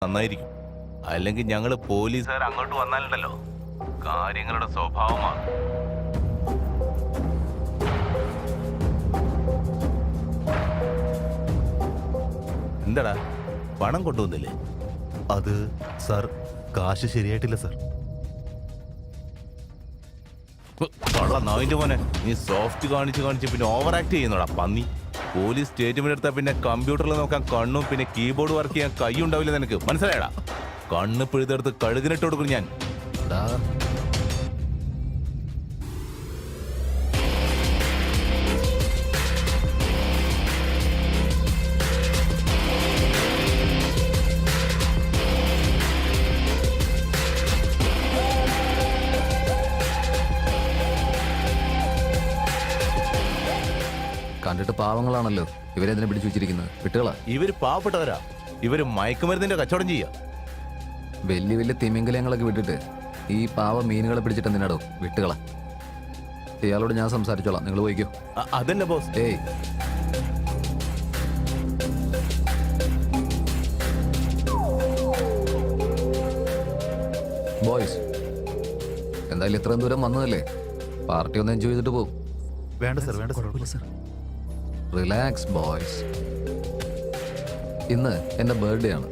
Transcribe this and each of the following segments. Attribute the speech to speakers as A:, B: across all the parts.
A: നന്നായിരിക്കും. അല്ലെങ്കിൽ ഞങ്ങൾ പോലീസുകാർ അങ്ങോട്ട് വന്നാലുണ്ടല്ലോ കാര്യങ്ങളുടെ സ്വഭാവമാണ്. എന്താടാ പണം കൊണ്ടുവന്നില്ലേ?
B: അത് സാർ കാശ് ശരിയായിട്ടില്ല സാർ.
A: നായിന്റെ മോനെ, നീ സോഫ്റ്റ് കാണിച്ച് പിന്നെ ഓവർ ആക്ട് ചെയ്യുന്നോടാ പന്നി. പോലീസ് സ്റ്റേറ്റ്മെന്റ് എടുത്താൽ പിന്നെ കമ്പ്യൂട്ടറിൽ നോക്കാൻ കണ്ണും പിന്നെ കീബോർഡ് വർക്ക് ചെയ്യാൻ കൈ ഉണ്ടാവില്ല. നിനക്ക് മനസ്സിലായടാ? കണ്ണ് പിഴുതെടുത്ത് കഴുകിനിട്ട് കൊടുക്കും ഞാൻ.
C: കണ്ടിട്ട് പാവങ്ങളാണല്ലോ, ഇവരെന്തിനെ പിടിച്ചു വെച്ചിരിക്കുന്നത്? വിട്ടുകളാ.
A: ഇവര് പാവപ്പെട്ടവരാ. ഇവര് മയക്കുമരുന്നിന്റെ കച്ചവടം ചെയ്യാ.
C: വലിയ വലിയ തിമിംഗലങ്ങളൊക്കെ വിട്ടിട്ട് ഈ പാവ മീനുകളെ പിടിച്ചിട്ട് എന്തിനാടോ? വിട്ടുകളാ. ഇയാളോട് ഞാൻ സംസാരിച്ചോളാം, നിങ്ങൾ പോയിക്കോ.
A: അതല്ല ബോസ്.
C: ഏയ്, ബോയ്സ്, എന്തായാലും ഇത്രയും ദൂരം വന്നതല്ലേ, പാർട്ടി ഒന്ന് എൻജോയ് ചെയ്തിട്ട് പോകും.
B: വേണ്ട സാർ, വേണ്ട സാർ.
C: Relax boys. ഇന്ന് എൻ്റെ ബർത്ത്ഡേ ആണ്.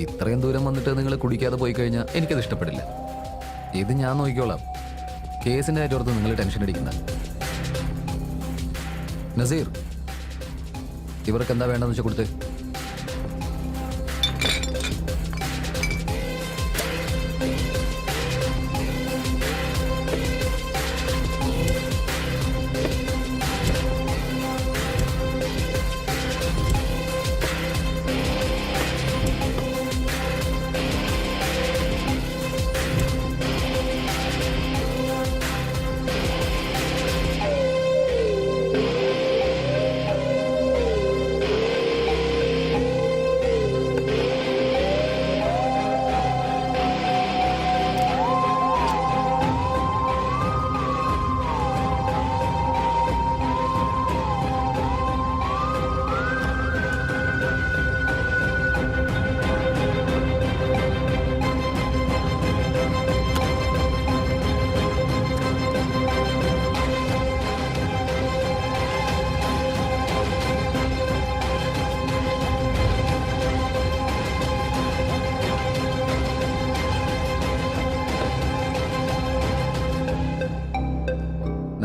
C: ഇത്രയും ദൂരം വന്നിട്ട് നിങ്ങൾ കുടിക്കാതെ പോയി കഴിഞ്ഞാൽ എനിക്കത് ഇഷ്ടപ്പെടില്ല. ഇത് ഞാൻ നോക്കിക്കോളാം. കേസിൻ്റെ കാര്യോർത്ത് നിങ്ങൾ ടെൻഷൻ അടിക്കുന്ന. നസീർ, ഇവർക്ക് എന്താ വേണ്ടെന്ന് വെച്ചാൽ കൊടുത്ത്.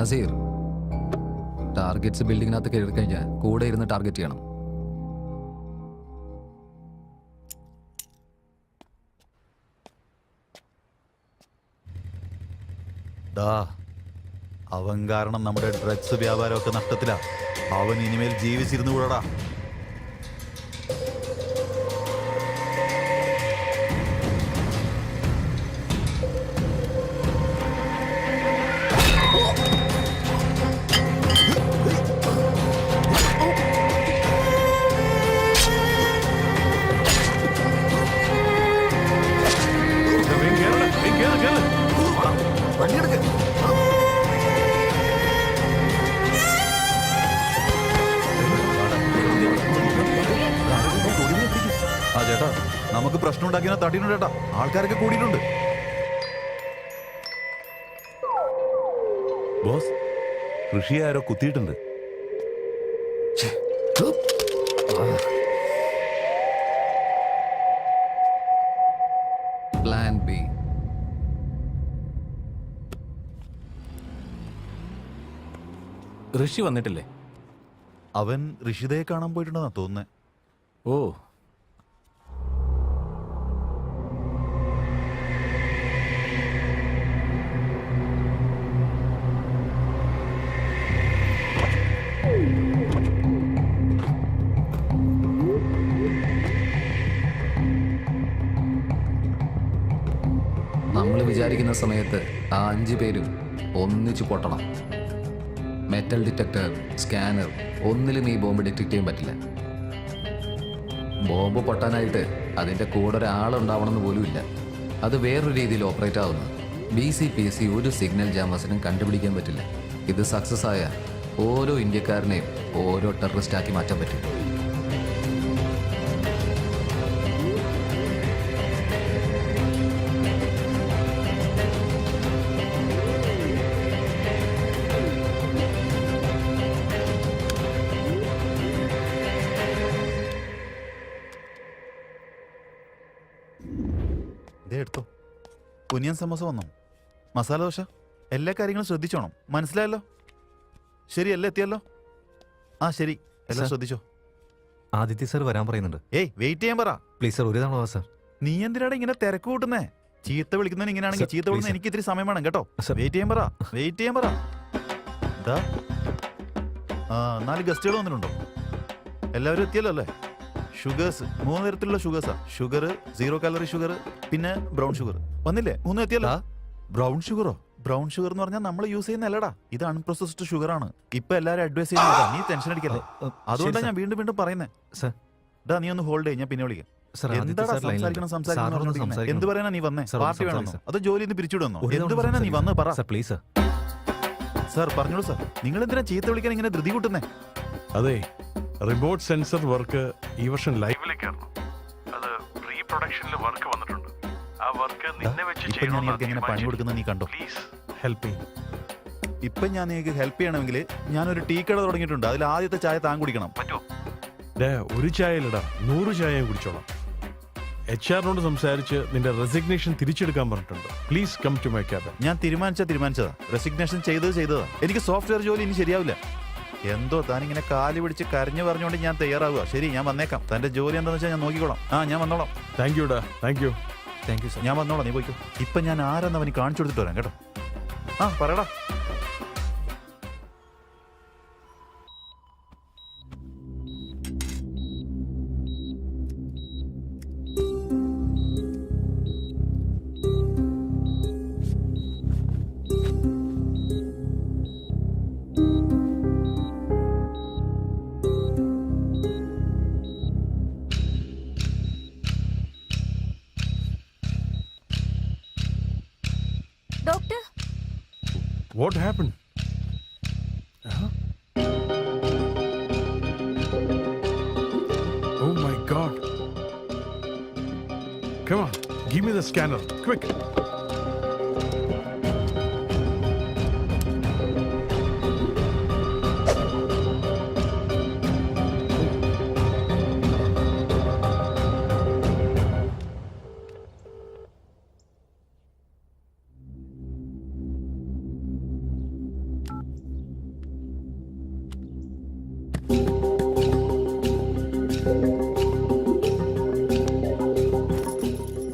C: നസീർ, ടാർഗറ്റ്സ് ബിൽഡിങ്ങിനകത്ത് കയറി കഴിഞ്ഞാൽ കൂടെ ഇരുന്ന് ടാർഗറ്റ് ചെയ്യണം.
B: അവൻ കാരണം നമ്മുടെ ഡ്രഗ്സ് വ്യാപാരമൊക്കെ നഷ്ടത്തിലാ. അവൻ ഇനിമേൽ ജീവിച്ചിരുന്നു കൂടാ. ചേട്ടാ, നമുക്ക് പ്രശ്നം ഉണ്ടാക്കിയ തട്ടിയിട്ടുണ്ട് ചേട്ടാ. ആൾക്കാരൊക്കെ കൂടിയിട്ടുണ്ട്.
A: ബോസ്, കൃഷിയെ ആരോ കുത്തിയിട്ടുണ്ട്.
C: Plan B.
A: ഋഷി വന്നിട്ടില്ലേ?
B: അവൻ ഋഷിതയെ കാണാൻ പോയിട്ടുണ്ടെന്നാ തോന്നുന്നേ.
A: ഓ,
C: നമ്മൾ വിചാരിക്കുന്ന സമയത്ത് ആ 5 പേരും ഒന്നിച്ചു പൊട്ടണം. മെറ്റൽ ഡിറ്റക്ടർ, സ്കാനർ, ഒന്നിലും ഈ ബോംബ് ഡിറ്റക്ട് ചെയ്യാൻ പറ്റില്ല. ബോംബ് പൊട്ടാനായിട്ട് അതിൻ്റെ കൂടെ ഒരാളുണ്ടാവണമെന്ന് പോലും ഇല്ല. അത് വേറൊരു രീതിയിൽ ഓപ്പറേറ്റ് ആവുന്നു. BCPC ഒരു സിഗ്നൽ ജാമേഴ്സിനും കണ്ടുപിടിക്കാൻ പറ്റില്ല. ഇത് സക്സസ് ആയ ഓരോ ഇന്ത്യക്കാരനെയും ഓരോ ടെററിസ്റ്റ് ആക്കി മാറ്റാൻ പറ്റും.
B: ദേ എടുത്തോ. ഒനിയൻ സമോസ വന്നോ? മസാല ദോശ? എല്ലാ കാര്യങ്ങളും ശ്രദ്ധിച്ചോണം, മനസ്സിലായല്ലോ? ശരി, എല്ലാം എത്തിയല്ലോ? ആ ശരി, എല്ലാം
D: സർ.
B: ശ്രദ്ധിച്ചോ.
D: ആദിത്യ സർ വരാൻ പറയുന്നുണ്ട്.
B: ഏയ് വെയിറ്റ് ചെയ്യാൻ പറ.
D: പ്ലീസ് സർ, ഒരു തവണ വാ സർ.
B: നീ എന്തിനാണ് ഇങ്ങനെ തിരക്ക് കൂട്ടുന്നേ? ചീത്ത വിളിക്കുന്നതിന് ഇങ്ങനെയാണെങ്കിൽ
D: സർ,
B: ചീത്ത വിളിക്കുന്ന
D: please,
B: എനിക്ക് ഇത്തിരി സമയം വേണം കേട്ടോ.
D: സർ.
B: വെയിറ്റ് ചെയ്യാൻ പറ, വെയിറ്റ് ചെയ്യാൻ പറ. എന്താ 4 ഗസ്റ്റുകൾ വന്നിട്ടുണ്ടോ? എല്ലാവരും എത്തിയല്ലോ അല്ലേ? ഷുഗേഴ്സ് 3 തരത്തിലുള്ള ഷുഗേഴ്സാ. ഷുഗർ, 0 കാലറി ഷുഗർ, പിന്നെ ബ്രൗൺ ഷുഗർ. വന്നില്ലേ? 3 എത്തിയല്ലോ. ബ്രൗൺ ഷുഗറോ? ബ്രൗൺ ഷുഗർ എന്ന് പറഞ്ഞാൽ നമ്മൾ യൂസ് ചെയ്യുന്ന അല്ലടാ, ഇത് അൺപ്രോസസ്ഡ് ഷുഗർ ആണ്. ഇപ്പൊ എല്ലാവരും അഡ്വൈസ് ചെയ്യുന്നതാ. നീ ടെൻഷൻ അടിക്കല്ലേ. അതുകൊണ്ടാണ് ഞാൻ വീണ്ടും വീണ്ടും പറയുന്നേ.
D: സർ.
B: ഡാ നീ ഒന്ന് ഹോൾഡ് ചെയ്യും, ഞാൻ പിന്നെ വിളിക്കാം.
D: സർ, ആദിത്യ
B: എന്താടാ
D: സർ ലൈനിലുണ്ട്.
B: സംസാരിക്കണം സംസാരിക്കണം
D: സാറിനോട്
B: പറഞ്ഞോണ്ടിരിക്കുന്നെ?
D: സംസാരിക്കണം.
B: എന്ത് പറയാനാ നീ വന്നേ?
D: സർ,
B: പാർട്ടി വേണമെന്നോ
D: സംസാരിക്കാം.
B: അതോ ജോലി നിന്ന് പിരിച്ചുവിടുന്നോ?
D: ഒരു
B: എന്ത്
D: തവണ
B: പറയാനാ നീ വന്ന് പറ.
D: Sir, please sir.
B: സാർ പറഞ്ഞോളൂ സാർ. നിങ്ങൾ എന്തിനാ ചീത്ത വിളിക്കാൻ ഇങ്ങനെ ധൃതി കൂട്ടുന്നേ?
E: അതെ, റിമോട്ട് സെൻസർ വർക്ക് ഈ വർഷം ലൈവിലേക്കായിരുന്നു. അത് പ്രീ പ്രൊഡക്ഷനിൽ വർക്ക് വന്നിട്ടുണ്ട്. ആ വർക്ക് നിന്നെ വെച്ച്
B: ഇപ്പൊ ഞാൻ നിങ്ങൾക്ക് എങ്ങനെ പണി കൊടുക്കുന്നത് നീ കണ്ടോ?
E: Please help me.
B: ഇപ്പൊ ഞാൻ നിങ്ങൾക്ക് ഹെൽപ്പ് ചെയ്യണമെങ്കിൽ ഞാനൊരു ടീ കട തുടങ്ങിയിട്ടുണ്ട്. അതിൽ ആദ്യത്തെ ചായ താൻ കുടിക്കണം.
E: പറ്റുമോ? ഒരു ചായയിലിടാ 100 ചായയും കുടിച്ചോളാം. HR സംസാരിച്ച് നിന്റെ റെസിഗ്നേഷൻ തിരിച്ചെടുക്കാൻ പറഞ്ഞിട്ടുണ്ട്. Please come to my cabin.
B: ഞാൻ തീരുമാനിച്ചതാ. റെസിഗ്നേഷൻ ചെയ്തതാ. എനിക്ക് സോഫ്റ്റ്വെയർ ജോലി ഇനി ശരിയാവില്ല. എന്തോ താനിങ്ങനെ കാല് പിടിച്ച് കരഞ്ഞു പറഞ്ഞുകൊണ്ട് ഞാൻ തയ്യാറാവുക. ശരി, ഞാൻ വന്നേക്കാം. തന്റെ ജോലി എന്താണെന്ന് വെച്ചാൽ ഞാൻ നോക്കിക്കോളാം. ഞാൻ വന്നോളാം.
E: താങ്ക് യു ഡാ, thank you.
D: Thank you sir.
B: ഞാൻ വന്നോളാം, നീ പോയിക്കോ. ഇപ്പൊ ഞാൻ ആരെന്ന് അവന് കാണിച്ചു കൊടുത്തിട്ട് വരാം കേട്ടോ. പറയടാ.
F: Doctor,
E: What happened? Oh my God. Come on, give me the scanner, quick.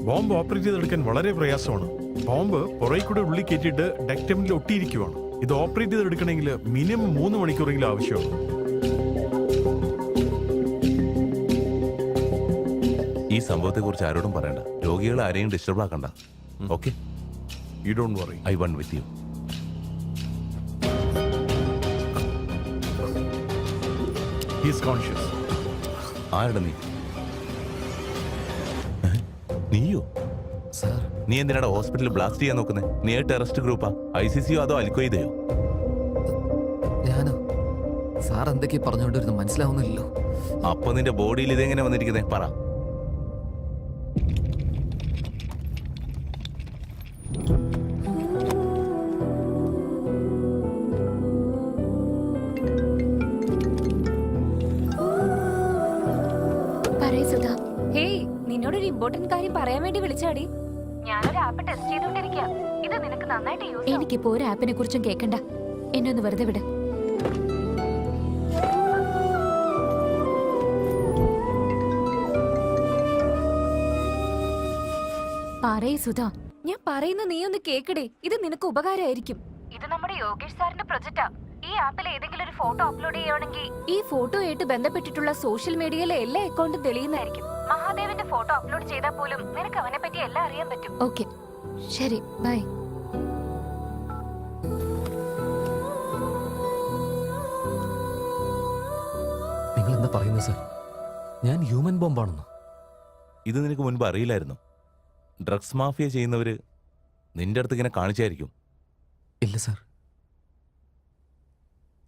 E: Bomb operate ചെയ്തെടുക്കാൻ വളരെ പ്രയാസമാണ്. ബോംബ് പുറകെ കൂടെ ഉള്ളിൽ കയറ്റിയിട്ട് ഡെക്ടമിൽ ഒട്ടിയിരിക്കുവാണ്. ഇത് ഓപ്പറേറ്റ് ചെയ്തെടുക്കണമെങ്കിൽ മിനിമം 3 മണിക്കൂറെങ്കിലും ആവശ്യമാണ്.
A: ഈ സംഭവത്തെ കുറിച്ച് ആരോടും പറയണ്ട. രോഗികളെ ആരെയും ഡിസ്റ്റർബ് ആക്കണ്ട. Okay,
E: you don't worry.
A: I one with you.
E: He is conscious.
A: ആരുടെ നീ? നീയോ?
C: സർ,
A: നീ എന്തിനാടാ ഹോസ്പിറ്റലിൽ ബ്ലാസ്റ്റ് ചെയ്യാൻ നോക്കുന്നത്? നീ ടെററിസ്റ്റ് ഗ്രൂപ്പാ? ICCയോ അതോ അൽഖ്വയ്ദയോ?
C: ഞാനോ? സാർ എന്തൊക്കെയാ പറഞ്ഞുകൊണ്ടിരുന്നു മനസ്സിലാവുന്നില്ലല്ലോ.
A: അപ്പൊ നിന്റെ ബോഡിയിൽ ഇതെങ്ങനെ വന്നിരിക്കുന്നേ? പറ.
F: പറയ് സുധാ. ഹേയ്, നിന്നോടൊരു ഇമ്പോർട്ടന്റ് കാര്യം പറയാൻ വേണ്ടി വിളിച്ചാടി. ഞാനൊരു ആപ്പ് ടെസ്റ്റ് ചെയ്തോണ്ടിരിക്കുക. ഇത് നിനക്ക് നന്നായിട്ട് യൂസ് ആവും. എനിക്കിപ്പോ ഒരു ആപ്പിനെ കുറിച്ചും കേൾക്കണ്ട. എന്നെ ഒന്ന് വെറുതെ വിട്. പറയ് സുധാ. ഞാൻ പറയുന്ന നീ ഒന്ന് കേക്കടേ. ഇത് നിനക്ക് ഉപകാരമായിരിക്കും. ഇത് നമ്മുടെ യോഗേഷ് സാറിന്റെ പ്രൊജക്റ്റാ. ഈ ആപ്പിൽ ഏതെങ്കിലും ഒരു ഫോട്ടോ അപ്ലോഡ് ചെയ്യുകയാണെങ്കിൽ ഈ ഫോട്ടോ ആയിട്ട് ബന്ധപ്പെട്ടിട്ടുള്ള സോഷ്യൽ മീഡിയയിലെ എല്ലാ അക്കൗണ്ടും തെളിയുന്നതായിരിക്കും. മഹാദേവന്റെ ഫോട്ടോ അപ്ലോഡ് ചെയ്താൽ പോലും നിനക്ക് അവനെ പറ്റി എല്ലാം അറിയാൻ പറ്റും. ഓക്കെ, ശരി, ബൈ.
D: നിങ്ങൾ എന്താ പറയുന്നത് സർ? ഞാൻ ഹ്യൂമൻ ബോംബാണെന്നോ?
A: ഇത് നിനക്ക് മുൻപ് അറിയില്ലായിരുന്നു? ഡ്രഗ്സ് മാഫിയ ചെയ്യുന്നവര് നിന്റെ അടുത്ത് ഇങ്ങനെ കാണിച്ചായിരിക്കും.
D: ഇല്ല സർ.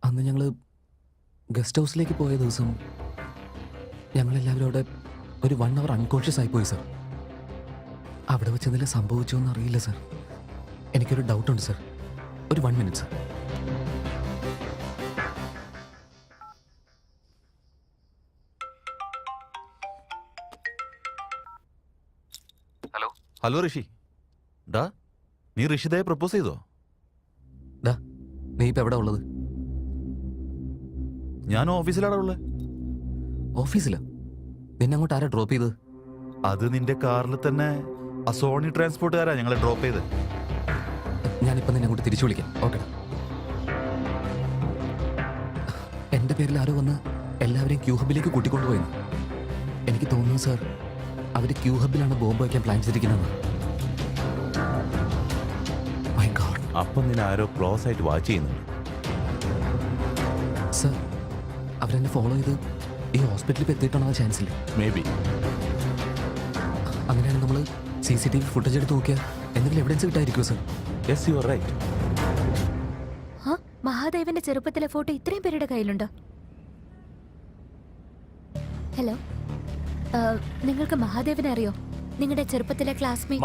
D: അന്ന് ഞങ്ങൾ ഗസ്റ്റ് ഹൗസിലേക്ക് പോയ ദിവസം ഞങ്ങളെല്ലാവരും അവിടെ ഒരു 1 hour അൺകോൺഷ്യസ് ആയിപ്പോയി സർ. അവിടെ വെച്ച് എന്തെങ്കിലും സംഭവിച്ചോ എന്ന് അറിയില്ല സർ. എനിക്കൊരു ഡൗട്ടുണ്ട് സർ. ഒരു 1 minute സർ.
C: ഹലോ
B: ഹലോ ഋഷി. ഡാ, നീ ഋഷിതയെ പ്രപ്പോസ് ചെയ്തോ?
D: ഡാ, നീ ഇപ്പൊ എവിടെ ഉള്ളത്?
B: ഞാൻ ഓഫീസിലാടാ ഉള്ളത്.
D: ഓഫീസിലാ? നിന്നെ അങ്ങോട്ട് ആരാ ഡ്രോപ്പ് ചെയ്തത്?
B: അത് നിന്റെ കാറിൽ തന്നെ ആ സോണി ട്രാൻസ്പോർട്ടുകാരാ ഞങ്ങളെ ഡ്രോപ്പ് ചെയ്ത്.
D: ഞാനിപ്പോ നിന്നെ അങ്ങോട്ട് തിരിച്ചു വിളിക്കാം. ഓക്കെ. എന്റെ പേരിൽ ആരോ വന്ന് എല്ലാവരെയും ക്യൂ ഹബിലേക്ക് കൂട്ടിക്കൊണ്ടുപോയെന്ന് എനിക്ക് തോന്നുന്നു സാർ. അവര് ക്യൂ ഹബിലാണ് ബോംബ് വയ്ക്കാൻ പ്ലാൻ ചെയ്തിരിക്കുന്നത്. My god.
A: അപ്പം നിന്നെ ആരോ ക്ലോസ് ആയിട്ട് വാച്ച് ചെയ്യുന്നുണ്ട്.
D: സാർ, അവരെന്നെ ഫോളോ ചെയ്ത് ഈ ഹോസ്പിറ്റലിൽ എത്തിയിട്ടുള്ള ചാൻസ് ഇല്ല.
A: Maybe.
D: അങ്ങനെയാണെങ്കിൽ നമ്മൾ CCTV ഫുട്ടേജ് എടുത്ത് നോക്കിയാൽ എന്തെങ്കിലും എവിഡൻസ് കിട്ടായിരിക്കുമോ sir?
A: Yes, you are right.
F: ആ മഹാദേവന്റെ ചെറുപ്പത്തിലെ ഫോട്ടോ ഇത്രയും പേരുടെ കയ്യിലുണ്ടോ? ഹലോ, നിങ്ങൾക്ക് മഹാദേവനെ അറിയോ? നിങ്ങളുടെ ചെറുപ്പത്തിലെ ക്ലാസ്മേറ്റ്.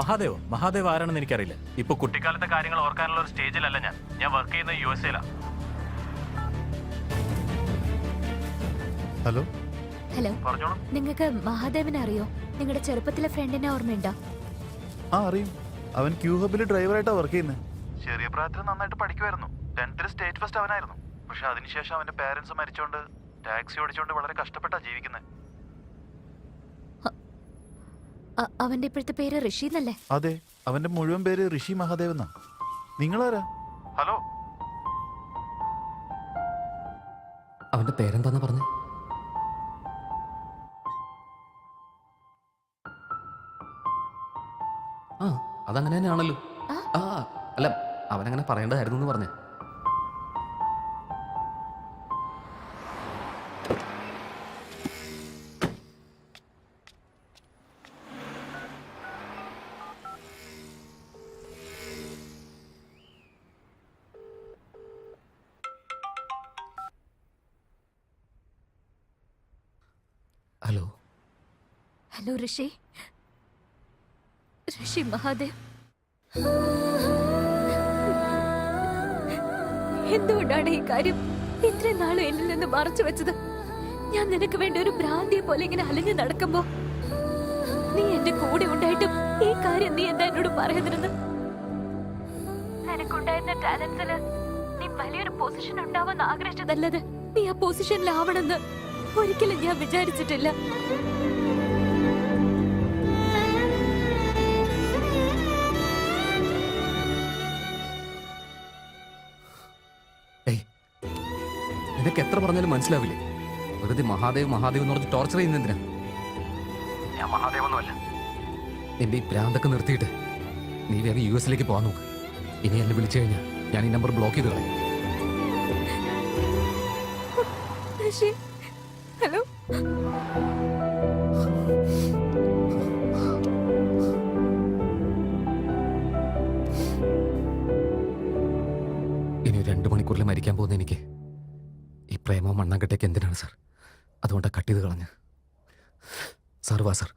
G: മഹാദേവ് ആരാണെന്ന് എനിക്കറിയില്ല. ഇപ്പൊ കുട്ടിക്കാലത്തെ കാര്യങ്ങൾ ഓർക്കാനുള്ള ഒരു സ്റ്റേജിലല്ല ഞാൻ വർക്ക് ചെയ്യുന്ന USA.
B: ഹലോ.
F: ഹലോ, നിങ്ങൾക്ക് മഹാദേവനെ അറിയോ? നിങ്ങളുടെ ചെറുപ്പത്തിലെ ഫ്രണ്ടിനെ ഓർമ്മയുണ്ടോ?
B: ആ, അറിയും. അവൻ ക്യൂ ഹബിൽ ഡ്രൈവറായിട്ടാ വർക്ക് ചെയ്യുന്നത്. ചെറിയ പ്രായത്തിൽ നന്നായിട്ട് പഠിക്കുമായിരുന്നു. 10th state first അവനായിരുന്നു. പക്ഷെ അതിനുശേഷം അവന്റെ പേരൻസ് മരിച്ചോണ്ട് ടാക്സി ഓടിച്ചോണ്ട് വളരെ കഷ്ടപ്പെട്ടാ ജീവിക്കുന്നത്.
F: അവന്റെ ഇപ്പോഴത്തെ പേര് ഋഷി എന്നല്ലേ?
B: അതെ, അവന്റെ മുഴുവൻ പേര് ഋഷി മഹാദേവ് എന്നാ. നിങ്ങളാരാ? ഹലോ.
D: അവന്റെ പേരെന്താന്നാ പറഞ്ഞേ? ആ, അതങ്ങനെ തന്നെയാണല്ലോ. ആ, അല്ല, അവനങ്ങനെ പറയേണ്ടതായിരുന്നു എന്ന് പറഞ്ഞേ. ഹലോ.
F: ഹലോ ഋഷി. ഋഷി മഹാദേവ്, എന്തുകൊണ്ടാണ് ഈ കാര്യം ഇത്രയും നാളും എന്നിൽ നിന്ന് മറച്ചു വെച്ചത്? ഞാൻ നിനക്ക് വേണ്ടി ഒരു ഭ്രാന്തിയെ പോലെ ഇങ്ങനെ അലഞ്ഞു നടക്കുമ്പോ നീ എന്റെ കൂടെ ഉണ്ടായിട്ടും ഈ കാര്യം നീ എന്താ എന്നോട് പറയുന്നിരുന്നു? നിനക്കുണ്ടായിരുന്ന ടാലന്റ്സില് നീ വലിയൊരു പൊസിഷൻ ഉണ്ടാവാൻ ആഗ്രഹിച്ചതല്ലത്. നീ ആ പൊസിഷനിലാവണമെന്ന് ഒരിക്കലും ഞാൻ വിചാരിച്ചിട്ടില്ല.
D: നിനക്ക് എത്ര പറഞ്ഞാലും മനസ്സിലാവില്ലേ? വെറുതെ മഹാദേവ് മഹാദേവ് എന്ന് പറഞ്ഞ് ടോർച്ചർ ചെയ്യുന്ന എന്തിനാ?
G: ഞാൻ മഹാദേവൊന്നുമല്ല.
D: നിന്റെ ഈ ഭ്രാന്തൊക്കെ നിർത്തിയിട്ട് നീ വേറെ US പോകാൻ നോക്ക്. ഇനി എന്നെ വിളിച്ചു കഴിഞ്ഞാൽ ഞാൻ ഈ നമ്പർ ബ്ലോക്ക് ചെയ്ത് കളയും.
F: ഋഷി, ഹലോ.
D: ഇനി 2 മണിക്കൂറിൽ മരിക്കാൻ പോകുന്ന എനിക്ക് ഈ പ്രേമവും മണ്ണാങ്കട്ടയൊക്കെ എന്തിനാണ് സാർ? അതുകൊണ്ടാണ് കട്ട് ചെയ്ത് കളഞ്ഞ്. സാർ വാ സാർ.